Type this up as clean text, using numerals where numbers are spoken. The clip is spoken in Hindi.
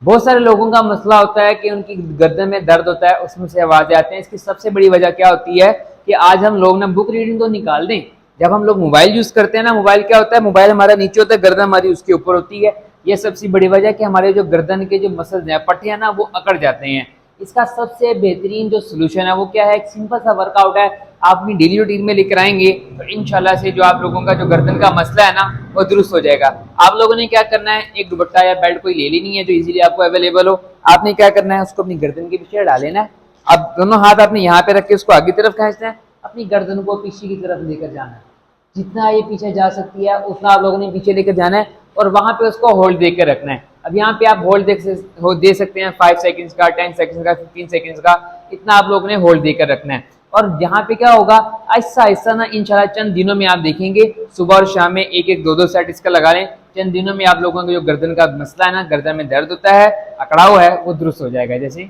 बहुत सारे लोगों का मसला होता है कि उनकी गर्दन में दर्द होता है, उसमें से आवाजें आते हैं। इसकी सबसे बड़ी वजह क्या होती है कि आज हम लोग ना बुक रीडिंग तो निकाल दें, जब हम लोग मोबाइल यूज करते हैं ना, मोबाइल क्या होता है, मोबाइल हमारा नीचे होता है, गर्दन हमारी उसके ऊपर होती है। ये सबसे बड़ी वजह है कि हमारे जो गर्दन के जो मसल्स हैं, पट्टियां ना, वो अकड़ जाते हैं। इसका सबसे बेहतरीन जो सोल्यूशन है वो क्या है, एक सिंपल सा वर्कआउट है। आप अपनी डेली रूटीन में लेकर आएंगे तो इंशाल्लाह से जो आप लोगों का जो गर्दन का मसला है ना, वो दुरुस्त हो जाएगा। आप लोगों ने क्या करना है, एक दुपट्टा या बेल्ट कोई ले लेनी है जो इजीली आपको अवेलेबल हो। आपने क्या करना है, उसको अपनी गर्दन के पीछे डाल लेना है। अब दोनों हाथ आपने यहाँ पे रख के उसको आगे तरफ खींचना है, अपनी गर्दन को पीछे की तरफ लेकर जाना है। जितना ये पीछे जा सकती है उतना आप लोगों ने पीछे लेकर जाना है और वहां पे उसको होल्ड देकर रखना है। अब यहाँ पे आप होल्ड दे सकते हैं 5 सेकंड्स का, 10 सेकंड्स का, 15 सेकंड्स का, इतना आप लोगों ने होल्ड देकर रखना है। और यहाँ पे क्या होगा, ऐसा ऐसा ना इंशाल्लाह चंद दिनों में आप देखेंगे, सुबह और शाम में एक एक दो दो सेट इसका लगा लें, चंद दिनों में आप लोगों का जो गर्दन का मसला है ना, गर्दन में दर्द होता है, अकड़ाव है, वो दुरुस्त हो जाएगा। जैसे